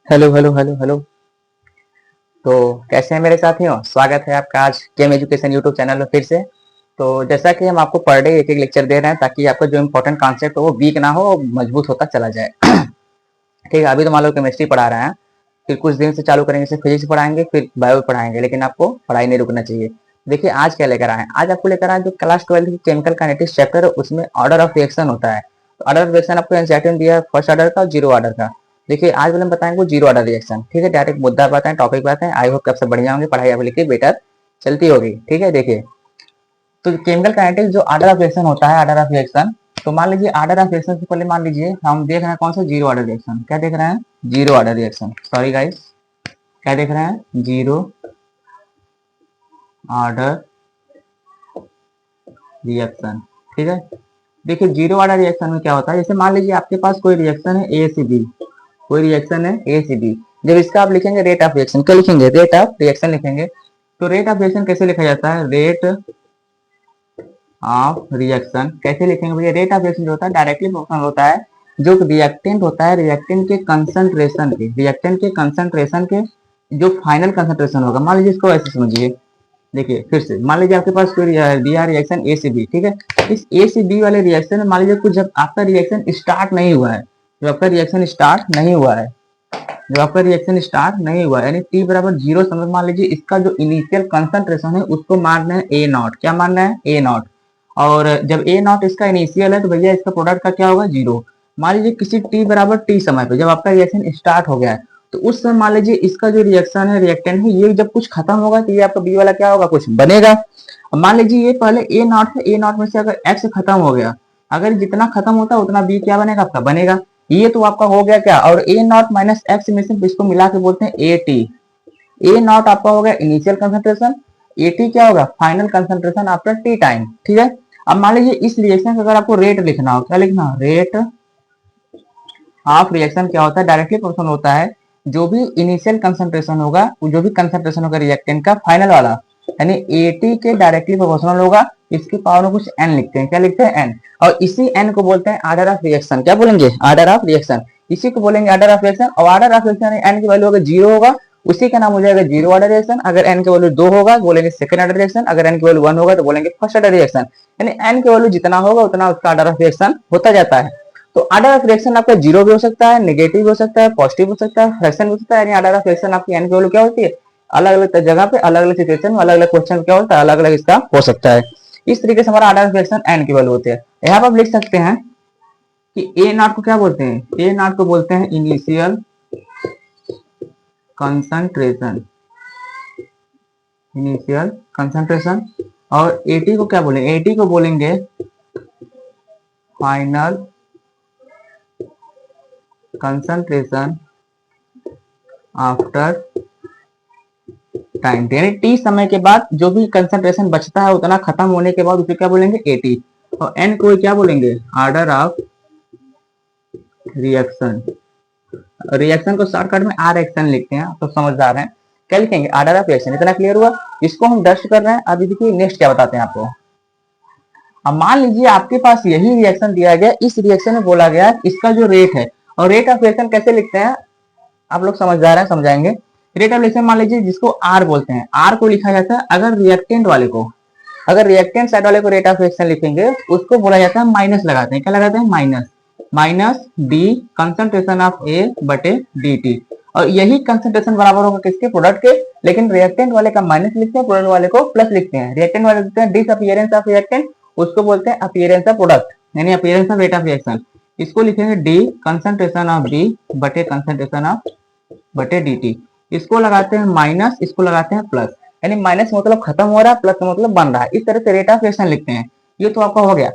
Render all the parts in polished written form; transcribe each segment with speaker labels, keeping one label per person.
Speaker 1: Hello hello hello hello. तो कैसे हैं मेरे साथियों, स्वागत है आपका आज केम एजुकेशन यूट्यूब चैनल में फिर से। तो जैसा कि हम आपको पर डे एक एक लेक्चर दे रहे हैं ताकि आपका जो इम्पोर्टेंट कॉन्सेप्ट हो वो वीक ना हो, वो मजबूत होता चला जाए। ठीक है, अभी तो मान लो केमिस्ट्री पढ़ा रहे हैं, फिर कुछ दिन से चालू करेंगे, सिर्फ फिजिक्स पढ़ाएंगे, फिर बायो पढ़ाएंगे, लेकिन आपको पढ़ाई नहीं रुकना चाहिए। देखिए आज क्या लेकर आए हैं, आज आपको लेकर आए जो क्लास 12 की केमिकल काइनेटिक्स चैप्टर है, उसमें ऑर्डर ऑफ रिएक्शन होता है। तो ऑर्डर ऑफ रिएक्शन आपको एनसीईआरटी में दिया है, फर्स्ट ऑर्डर का और जीरो ऑर्डर का। देखिए आज वाले हम बताएंगे जीरो ऑर्डर रिएक्शन। ठीक है, डायरेक्ट मुद्दा पे आते हैं, टॉपिक पे आते हैं। आई होप कि आप सब बढ़िया होंगे, पढ़ाई आप लिखिए, बेटर चलती होगी। ठीक है, देखिए तो केमिकल काइनेटिक्स जो ऑर्डर ऑफ रिएक्शन होता है, ऑर्डर ऑफ रिएक्शन, तो मान लीजिए ऑर्डर ऑफ रिएक्शन से पहले मान लीजिए हम देख रहे हैं कौन सा जीरो ऑर्डर रिएक्शन। क्या देख रहे हैं? Zero order reaction. Sorry guys, क्या देख रहे हैं? Zero order reaction. ठीक है, देखिए जीरो ऑर्डर रिएक्शन में क्या होता है, जैसे मान लीजिए आपके पास कोई रिएक्शन है ए सी बी, कोई रिएक्शन है ए सी बी। जब इसका आप लिखेंगे रेट ऑफ रिएक्शन, क्या लिखेंगे? रेट ऑफ रिएक्शन लिखेंगे। तो रेट ऑफ रिएक्शन कैसे लिखा जाता है? रेट ऑफ रिएक्शन कैसे लिखेंगे भैया? रेट ऑफ रिएक्शन जो होता है डायरेक्टली प्रोपोर्शनल होता है जो रिएक्टेंट होता है, रिएक्टेंट के कंसंट्रेशन के, रिएक्टेंट के कंसंट्रेशन के जो फाइनल कंसंट्रेशन होगा। मान लीजिए इसको ऐसे समझिए, देखिए फिर से मान लीजिए आपके पास कोई दिया रिएक्शन ए से बी। ठीक है, इस ए से बी वाले रिएक्शन में मान लीजिए कुछ जब आपका रिएक्शन स्टार्ट नहीं हुआ है, जब आपका रिएक्शन स्टार्ट नहीं हुआ है, जब आपका रिएक्शन स्टार्ट नहीं हुआ है, यानी टी बराबर जीरो समय मान लीजिए इसका जो इनिशियल कंसंट्रेशन है उसको मानना है ए नॉट। क्या मानना है? A not. और जब ए नॉट इसका इनिशियल है तो भैया इसका प्रोडक्ट का क्या होगा? जीरो। मान लीजिए किसी टी बराबर टी समय पे जब आपका रिएक्शन स्टार्ट हो गया है, तो उस समय मान लीजिए इसका जो रिएक्शन है, रिएक्टेंट है, ये जब कुछ खत्म होगा तो ये आपका बी वाला क्या होगा? कुछ बनेगा। अब मान लीजिए ये पहले ए नॉट है, ए नॉट में से अगर एक्स खत्म हो गया, अगर जितना खत्म होता है उतना बी क्या बनेगा? आपका बनेगा। ये तो आपका हो गया क्या? और ए नॉट माइनस एक्स में से इसको मिला के बोलते हैं ए टी। ए नॉट आपका हो गया इनिशियल कंसंट्रेशन, ए टी क्या होगा? Final concentration after T time. ठीक है, अब मान लीजिए इस रिएक्शन का अगर आपको रेट लिखना हो, क्या लिखना? रेट ऑफ रिएक्शन क्या होता है? डायरेक्टली प्रोपोर्शनल होता है जो भी इनिशियल कंसंट्रेशन होगा, जो भी कंसंट्रेशन होगा रिएक्टेंट का फाइनल वाला, यानी एटी के डायरेक्टली प्रोपोर्शनल होगा। इसके पावर में कुछ एन लिखते हैं, क्या लिखते हैं? एन। और इसी एन को बोलते हैं ऑर्डर ऑफ रिएक्शन। क्या बोलेंगे? Order of reaction. इसी को बोलेंगे ऑर्डर ऑफ रिएक्शन। और ऑर्डर ऑफ रिएक्शन एन की वैल्यू अगर जीरो होगा उसी का नाम हो जाएगा जीरो ऑर्डर रिएक्शन। अगर एन की वैल्यू दो होगा बोलेंगे सेकंड ऑर्डर रिएक्शन। अगर एन की वैल्यू वन होगा तो बोलेंगे फर्स्ट ऑर्डर रिएक्शन। यानी एन की वैल्यू जितना होगा उतना उसका ऑर्डर ऑफ रिएक्शन होता जाता है। तो ऑर्डर ऑफ रिएक्शन आपका जीरो भी हो सकता है, नेगेटिव भी हो सकता है, पॉजिटिव हो सकता है, फ्रैक्शन भी हो सकता है। यानी ऑर्डर ऑफ रिएक्शन आपकी एन की वैल्यू क्या होती है? अलग अलग जगह पे, अलग अलग सिचुएशन में, अलग अलग क्वेश्चन क्या होता है, अलग अलग इसका हो सकता है। इस तरीके से हमारा ऑर्डर ऑफ रिएक्शन एन की वैल्यू होती है। यहाँ पर आप लिख सकते हैं कि ए नॉट को क्या बोलते हैं? ए नॉट को बोलते हैं इनिशियल कंसंट्रेशन, इनिशियल कंसंट्रेशन। और एटी को क्या बोलेंगे? एटी को बोलेंगे फाइनल कंसंट्रेशन आफ्टर टाइम। यानी टी समय के बाद जो भी कंसंट्रेशन बचता है उतना खत्म होने के बाद उसे क्या बोलेंगे? एटी। और एन को क्या बोलेंगे? Order of reaction. रिएक्शन को शॉर्टकट में आर एक्शन लिखते हैं, तो समझदार हैं। क्या लिखेंगे? Order of reaction. इतना क्लियर हुआ? इसको हम डस्ट कर रहे हैं। अभी देखिए नेक्स्ट क्या बताते हैं आपको। अब मान लीजिए आपके पास यही रिएक्शन दिया गया, इस रिएक्शन में बोला गया इसका जो रेट है, और रेट ऑफ रिएक्शन कैसे लिखते हैं आप लोग समझदार हैं, समझाएंगे। रेट ऑफ रिएक्शन मान लीजिए जिसको आर बोलते हैं, आर को लिखा जाता है अगर रिएक्टेंट वाले को, अगर रिएक्टेंट साइड वाले को रेट ऑफ रिएक्शन लिखेंगे उसको बोला जाता है माइनस लगाते हैं। क्या लगाते हैं? Minus. Minus D concentration of A बटे डी टी। और यही कंसंट्रेशन बराबर होगा किसके? प्रोडक्ट के। लेकिन रिएक्टेंट वाले का माइनस लिखते हैं, प्रोडक्ट वाले को प्लस लिखते हैं। रिएक्टेंट वाले लिखते हैं डिसअपियरेंस ऑफ रिएक्टेंट, उसको बोलते हैं अपीयरेंस ऑफ प्रोडक्ट, यानी appearance of rate of reaction. इसको लिखेंगे डी कंसंट्रेशन ऑफ डी बटे कंसंट्रेशन ऑफ बटे डी टी। इसको लगाते हैं माइनस, इसको लगाते हैं प्लस। यानी माइनस मतलब खत्म हो रहा है, प्लस मतलब बन रहा है। इस तरह से रेट ऑफ रिएक्शन लिखते हैं। ये तो आपका हो गया।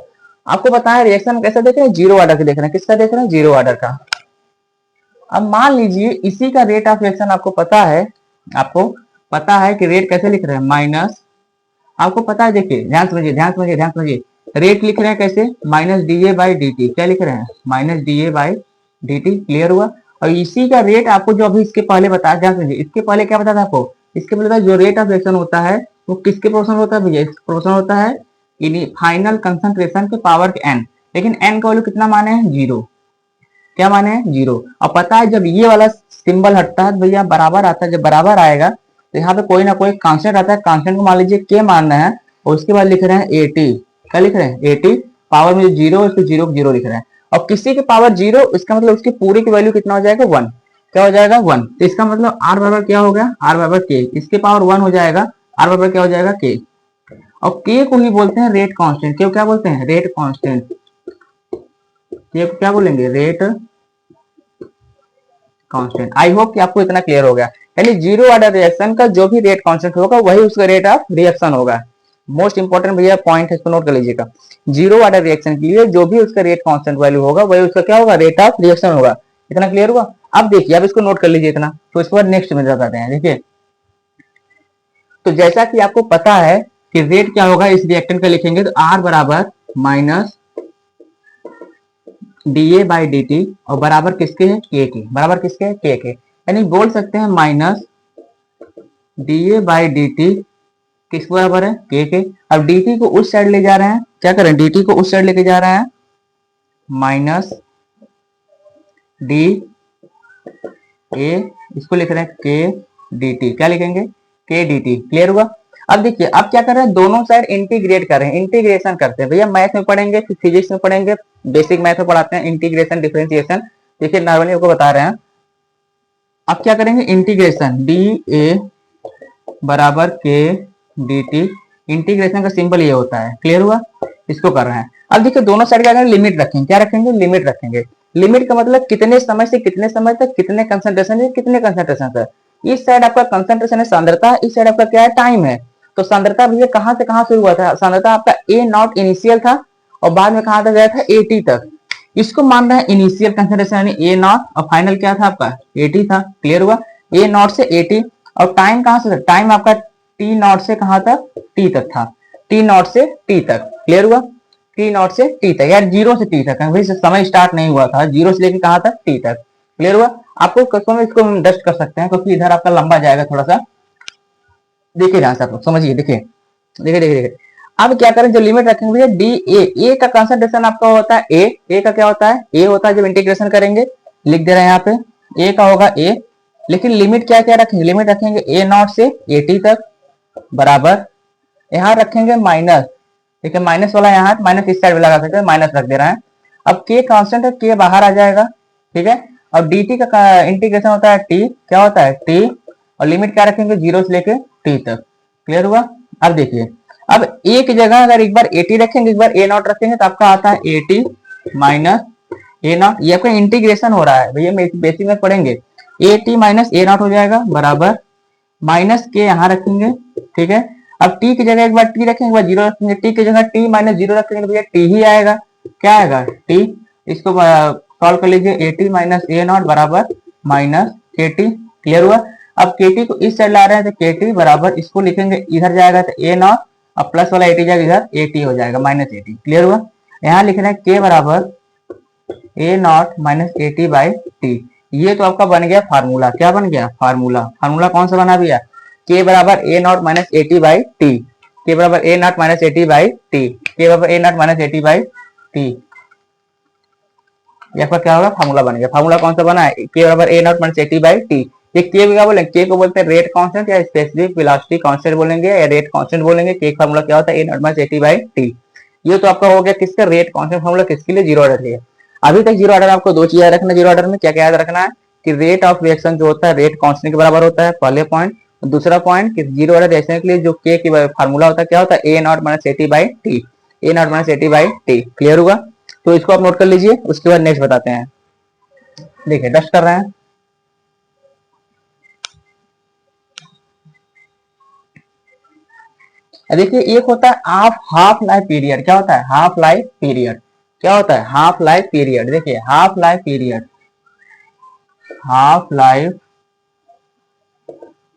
Speaker 1: आपको पता है रिएक्शन कैसे देख रहे हैं? जीरो ऑर्डर के देख रहे हैं। किसका देख रहे हैं? जीरो ऑर्डर का। अब मान लीजिए इसी का रेट ऑफ रिएक्शन आपको पता है, आपको पता है कि रेट कैसे लिख रहे हैं? माइनस, आपको पता है, देखिए ध्यान समझिए, ध्यान समझिए, ध्यान समझिए। रेट लिख रहे हैं कैसे? Minus D A by D T. क्या लिख रहे हैं? Minus D A by D T. Clear हुआ? और इसी का रेट आपको जो अभी इसके पहले बताया, ध्यान समझिए, इसके पहले क्या बताया था आपको? इसके पहले जो रेट ऑफ रिएक्शन होता है वो किसके प्रोपोर्शनल होता है भैया? प्रोपोर्शनल होता है फाइनल कंसंट्रेशन के पावर के एन। लेकिन एन का वैल्यू कितना माने हैं? जीरो। क्या माने हैं? जीरो। और पता है जब ये वाला सिंबल हटता है तो भैया बराबर आता है। जब बराबर आएगा तो यहाँ पे कोई ना कोई कांस्टेंट आता है, कांस्टेंट को मान लीजिए के मानना है और उसके बाद लिख रहे हैं 80। क्या लिख रहे हैं? 80। पावर में जो जीरो है उसको जीरो जीरो लिख रहे हैं। और किसी के पावर जीरो, इसका मतलब उसकी पूरी की वैल्यू कितना हो जाएगा? 1। क्या हो जाएगा? 1। तो इसका मतलब आर बराबर क्या हो गया? आर बराबर के, इसके पावर 1 हो जाएगा, आर बराबर क्या हो जाएगा? के। और के को ही बोलते हैं रेट कांस्टेंट। क्यों क्या बोलते हैं? Rate constant. ये क्या बोलेंगे? Rate constant. आई होप कि आपको इतना क्लियर हो गया। यानी जीरो ऑर्डर रिएक्शन का जो भी रेट कांस्टेंट होगा वही उसका रेट ऑफ रिएक्शन होगा। मोस्ट इंपोर्टेंट भैया पॉइंट है, इसको नोट कर लीजिएगा। जीरो ऑर्डर रिएक्शन के लिए जो भी उसका रेट कांस्टेंट वैल्यू होगा वही उसका क्या होगा? रेट ऑफ रिएक्शन होगा। इतना क्लियर हुआ? अब देखिए, अब इसको नोट कर लीजिए इतना, तो इसके बाद नेक्स्ट में जाते हैं। देखिए, तो जैसा कि आपको पता है कि रेट क्या होगा इस रिएक्टेंट का, लिखेंगे तो आर बराबर minus D by D T, और बराबर किसके है? के के। बराबर किसके है? के के। यानी बोल सकते हैं minus D by D T किस बराबर है? के के। अब डी टी को उस साइड ले जा रहे हैं, क्या करें? डी टी को उस साइड लेके जा रहे हैं, माइनस डी ए, इसको लिख रहे हैं के डी टी। क्या लिखेंगे? के डी टी। क्लियर हुआ? अब देखिए, अब क्या कर रहे हैं? दोनों साइड इंटीग्रेट कर रहे हैं, इंटीग्रेशन करते हैं। भैया मैथ में पढ़ेंगे, फिर फिजिक्स में पढ़ेंगे, बेसिक मैथ में पढ़ाते हैं इंटीग्रेशन डिफरेंशिएशन। देखिए नॉर्मली आपको बता रहे हैं। अब क्या करेंगे? इंटीग्रेशन डी ए बराबर के डी टी। इंटीग्रेशन का सिंबल ये होता है। क्लियर हुआ? इसको कर रहे हैं। अब देखिए, दोनों साइड क्या करेंगे? लिमिट रखेंगे। क्या रखेंगे? लिमिट रखेंगे। लिमिट का मतलब कितने समय से कितने समय तक, कितने कंसंट्रेशन से कितने कंसंट्रेशन तक। इस साइड आपका कंसंट्रेशन है सांद्रता, इस साइड आपका क्या है? टाइम है। तो सांद्रता भैया कहां से कहां शुरू हुआ था? सांद्रता आपका ए नॉट इनिशियल था और बाद में कहां तक गया था? 80 तक। इसको मान रहा है इनिशियल कंसंट्रेशन यानी ए नॉट, और फाइनल क्या था आपका? 80 था। क्लियर हुआ? ए नॉट से 80। और टाइम कहां से? टाइम आपका टी नॉट से कहां तक? टी तक था। टी नॉट से टी तक। क्लियर हुआ? टी नॉट से टी तक, यार जीरो से टी तक। भाई समय स्टार्ट नहीं हुआ था, जीरो से लेके कहां तक? टी तक। क्लियर हुआ? आपको कसम में इसको डस्ट कर सकते हैं क्योंकि इधर आपका लंबा जाएगा थोड़ा सा। देखिए ध्यान से आप लोग समझिए। देखिए देखिए देखिए देखिए, अब क्या करें? जो लिमिट रखेंगे भैया डी ए का कंसंट्रेशन आपका होता है ए का क्या होता है? ए होता है जब इंटीग्रेशन करेंगे, लिख दे रहे हैं यहाँ पे ए का होगा ए। लेकिन लिमिट क्या क्या रखेंगे? लिमिट रखेंगे ए नॉट से 80 तक बराबर, यहाँ रखेंगे माइनस। ठीक है, माइनस वाला यहाँ माइनस इस साइड में लगा सकते हैं, माइनस रख दे रहे हैं। अब के कांस्टेंट है, के बाहर आ जाएगा। ठीक है, और dt का इंटीग्रेशन होता है टी। क्या होता है? टी। और लिमिट क्या रखेंगे? जीरो से लेके टी तक। क्लियर हुआ? अब देखिए, अब एक जगह अगर एक बार 80 रखेंगे, एक बार ए नॉट रखेंगे तो आपका आता है 80 माइनस ए नॉट। ये आपका इंटीग्रेशन हो रहा है भैया, बेसिक में पढ़ेंगे। 80 माइनस ए नॉट हो जाएगा बराबर माइनस के यहाँ रखेंगे। ठीक है, अब टी की जगह एक बार टी रखेंगे, एक बार जीरो रखेंगे। टी की जगह टी माइनस जीरो रखेंगे तो भैया टी ही आएगा। क्या आएगा? टी। इसको सॉल्व कर लीजिए, 80 माइनस ए नॉट बराबर माइनस के टी। क्लियर हुआ? अब के टी को इस साइड ला रहे हैं तो के टी बराबर, इसको लिखेंगे इधर जाएगा तो ए नॉट, अब प्लस वाला 80 जाएगा इधर, 80 हो जाएगा माइनस 80। क्लियर हुआ? यहाँ लिख रहे हैं के बराबर A naught minus 80 by T. ये तो आपका बन गया फार्मूला। क्या बन गया? फार्मूला। फार्मूला कौन सा बना भैया? के बराबर A naught minus 80 by T. के बराबर A naught minus 80 by T. के बराबर A naught minus 80 by T. ये आपका क्या होगा? फार्मूला बन गया। फार्मूला कौन सा बना है? के बराबर A naught minus 80 by T. ये के क्या बोलेंगे? के को बोलते हैं रेट कांस्टेंट या स्पेसिफिक वेलोसिटी कांस्टेंट बोलेंगे या रेट कांस्टेंट बोलेंगे। के फार्मूला क्या होता है? A naught minus 80 by T. ये तो आपका हो गया किसका? Rate constant formula. किसके लिए? जीरो ऑर्डर लिए। अभी तक जीरो ऑर्डर आपको दो चीज याद रखना। जीरो ऑर्डर में क्या क्या याद रखना है? कि रेट ऑफ रिएक्शन जो होता है रेट कांस्टेंट के बराबर होता है, पहले पॉइंट। दूसरा पॉइंट कि जीरो ऑर्डर रिएक्शन के लिए जो के की फार्मूला होता है क्या होता है? A naught minus 80 by T. A naught minus 80 by T. Clear हुआ? तो इसको आप नोट कर लीजिए, उसके बाद नेक्स्ट बताते हैं। देखिए डस्ट कर रहे हैं। देखिए एक होता है हाफ लाइफ पीरियड। क्या होता है? Half life period. क्या होता है? Half life period. देखिए half life period, half life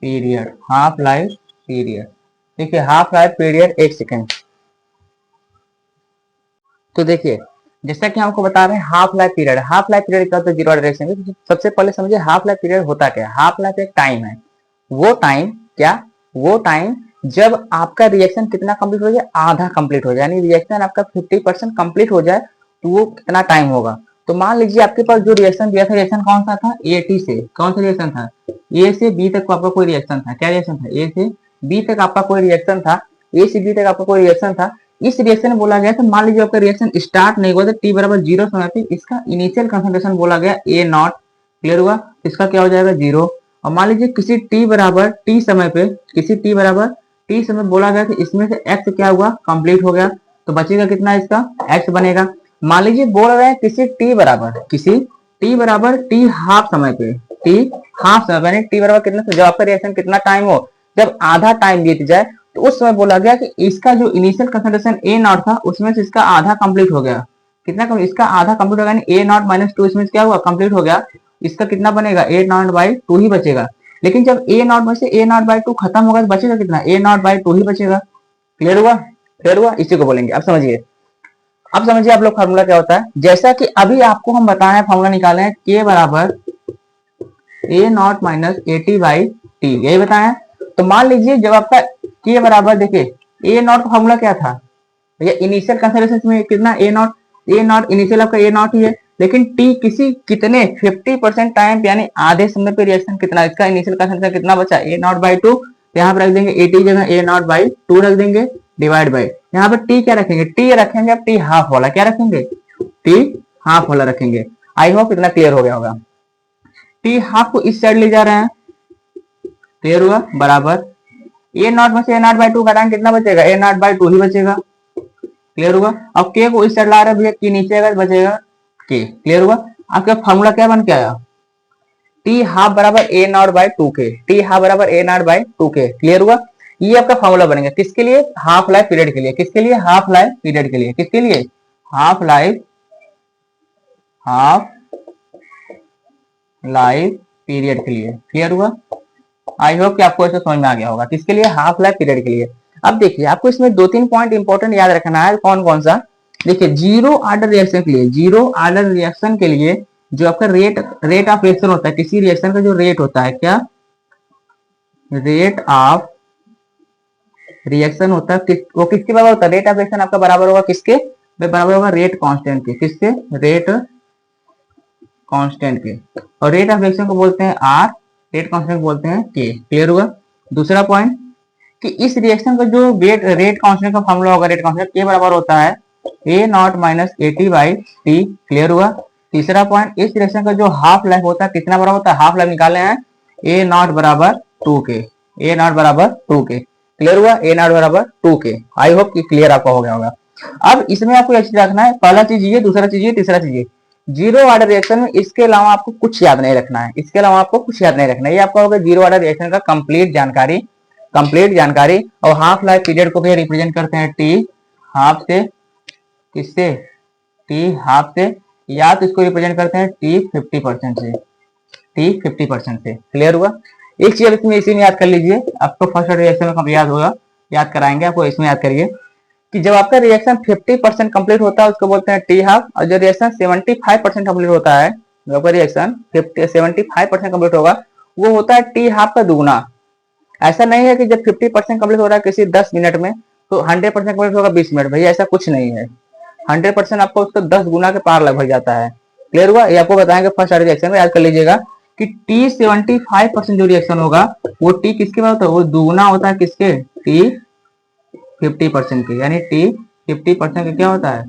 Speaker 1: period, half life period. देखिए हाफ लाइफ पीरियड, एक सेकेंड। तो देखिए जैसा कि हमको बता रहे हैं half life period. Half life period क्या होता है? जीरो ऑर्डर रिएक्शन में। सबसे पहले समझिए हाफ लाइफ पीरियड होता क्या है। हाफ लाइफ एक टाइम है। वो टाइम क्या? वो टाइम जब आपका रिएक्शन कितना कंप्लीट हो जाए? आधा कंप्लीट हो जाए। यानी रिएक्शन आपका 50% कंप्लीट हो जाए तो वो कितना टाइम होगा? तो मान लीजिए आपके पास जो रिएक्शन दिया था, रिएक्शन कौन सा था, ए टी से, कौन सा रिएक्शन था, ए से बी तक आपका कोई रिएक्शन था, क्या रिएक्शन था, ए से बी तक आपका कोई रिएक्शन था, ए से बी तक आपका कोई रिएक्शन था। इस रिएक्शन में बोला गया था, मान लीजिए आपका रिएक्शन स्टार्ट नहीं हुआ था टी बराबर 0 समय पे, इसका इनिशियल कंसंट्रेशन बोला गया ए नॉट, क्लियर हुआ, इसका क्या हो जाएगा 0। और मान लीजिए किसी टी बराबर टी समय पे, किसी टी बराबर टी समय बोला गया था, इसमें से एक्स क्या हुआ, कंप्लीट हो गया, तो बचेगा कितना, इसका एक्स बनेगा। मान लीजिए बोल रहे हैं किसी टी बराबर टी हाफ समय पे, टी हाफ समय पे टी बराबर कितना, जब आपका रिएक्शन कितना टाइम हो, जब आधा टाइम बीत जाए, तो उस समय बोला गया कि इसका जो इनिशियल कंसंट्रेशन ए नॉट था, उसमें से इसका आधा कंप्लीट हो गया, कितना कम, इसका आधा कंप्लीट हो गया, ए नॉट माइनस टू, इसमें क्या हुआ, कंप्लीट हो गया, इसका कितना बनेगा, ए नॉट बाई टू ही बचेगा। लेकिन जब ए नॉट में से ए नॉट बाई टू खत्म होगा तो बचेगा कितना, ए नॉट बाई टू ही बचेगा। क्लियर हुआ, क्लियर हुआ, इसी को बोलेंगे। अब समझिए, अब समझिए आप लोग फार्मूला क्या होता है। जैसा कि अभी आपको हम बताए फार्मूला निकाले हैं, के बराबर A naught minus A T by T, यही बताया। तो मान लीजिए जब आपका के बराबर, देखिए ए नॉट का फार्मूला क्या था भैया, इनिशियल कंसंट्रेशन में कितना, ए नॉट इनिशियल आपका ए नॉट ही है, लेकिन टी किसी कितने 50% टाइम यानी आधे समय पे रिएक्शन कितना, इसका इनिशियल कंसंट्रेशन कितना बचा, ए नॉट बाई टू, यहाँ पे रख देंगे ए टी जगह ए नॉट बाई टू रख देंगे, डिवाइड बाई यहाँ पे टी क्या रखेंगे, टी रखेंगे, अब टी हाफ वाला क्या रखेंगे, टी हाफ वाला रखेंगे। आई होप इतना क्लियर हो गया होगा। टी हाफ को इस साइड ले जा रहे हैं, क्लियर हुआ, बराबर ए नॉट में से ए नॉट बाई टू घटाएंगे कितना बचेगा, ए नॉट बाई टू ही बचेगा, क्लियर हुआ। अब के को इस साइड ला रहे हैं भैया, के नीचे अगर बचेगा के, क्लियर हुआ। आपका फॉर्मूला क्या बन के आया, टी हाफ बराबर ए नॉट बाई टू के, टी हाफ बराबर ए नॉट बाई टू के, क्लियर हुआ। ये आपका फॉर्मूला बनेगा किसके लिए, हाफ लाइफ पीरियड के लिए, किसके लिए, हाफ लाइफ पीरियड के लिए, किसके लिए, हाफ लाइफ पीरियड के लिए, क्लियर हुआ। आई होप कि आपको ऐसा समझ में आ गया होगा, किसके लिए, हाफ लाइफ पीरियड के लिए। अब देखिए आपको इसमें 2-3 पॉइंट इंपॉर्टेंट याद रखना है, कौन कौन सा, देखिए जीरो ऑर्डर रिएक्शन के लिए, जीरो ऑर्डर रिएक्शन के लिए जो आपका रेट ऑफ रिएक्शन होता है, किसी रिएक्शन का जो रेट होता है, क्या रेट ऑफ रिएक्शन होता है, वो किसके बराबर होता है, रेट ऑफ रिएक्शन आपका बराबर होगा किसके, बराबर होगा रेट कांस्टेंट के, किसके, रेट कांस्टेंट के। और रेट ऑफ रिएक्शन को बोलते हैं आर, रेट कांस्टेंट बोलते हैं के, क्लियर हुआ। दूसरा पॉइंट कि इस रिएक्शन का जो रेट कांस्टेंट का फॉर्मूला होगा, रेट कांस्टेंट के बराबर होता है A naught minus A T by T, clear हुआ। तीसरा पॉइंट, इस रिएक्शन का जो हाफ लाइफ होता है कितना बराबर होता है, हाफ लाइफ निकाले हैं ए नॉट बराबर टू के, ए नॉट बराबर टू के, क्लियर हुआ, ए नॉट बराबर टू के। आई होप कि क्लियर आपका हो गया होगा। अब इसमें आपको यह रखना है, पहला चीज ये, दूसरा चीज ये, तीसरा चीज ये, जीरो ऑर्डर रिएक्शन में इसके अलावा आपको कुछ याद नहीं रखना है, इसके अलावा आपको कुछ याद नहीं रखना है। ये आपका होगा जीरो ऑर्डर रिएक्शन का कंप्लीट जानकारी। और हाफ लाइफ पीरियड को भी रिप्रेजेंट करते हैं टी हाफ से, किससे, टी हाफ से, या तो इसको रिप्रेजेंट करते हैं टी 50% से, टी 50% से, क्लियर हुआ। एक चीज इसमें इसी में याद कर लीजिए, आपको फर्स्ट ऑर्डर रिएक्शन में याद होगा, याद कराएंगे आपको, इसमें याद करिए कि जब आपका रिएक्शन 50% कंप्लीट होता है उसको बोलते हैं टी हाफ, और जो रिएक्शन 75% कंप्लीट होता है, जब आपका रिएक्शन 75% कंप्लीट होगा वो होता है टी हाफ का दुगुना। ऐसा नहीं है कि जब 50% कंप्लीट हो रहा है किसी 10 मिनट में तो 100% कंप्लीट होगा 20 मिनट, भैया ऐसा कुछ नहीं है, 100% आपको उसका 10 गुना के पार लगभग जाता है, क्लियर हुआ। ये आपको बताएंगे फर्स्ट ऑर्डर रिएक्शन में, याद कर लीजिएगा कि टी 75% जो रिएक्शन होगा वो टी किसके बाद होता है, वो दुगुना होता है किसके, टी 50% के, यानी टी 50% का क्या होता है,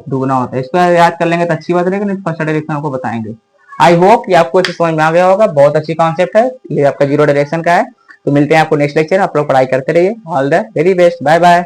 Speaker 1: दुगुना होता है। इसको याद कर लेंगे तो अच्छी बात है, लेकिन फर्स्ट ऑर्डर रिएक्शन आपको बताएंगे। आई होप कि आपको इसे समझ में आ गया होगा, बहुत अच्छी कॉन्सेप्ट है, ये आपका जीरो ऑर्डर रिएक्शन का है। तो मिलते हैं आपको नेक्स्ट लेक्चर, आप लोग पढ़ाई करते रहिए, all the very best, bye bye.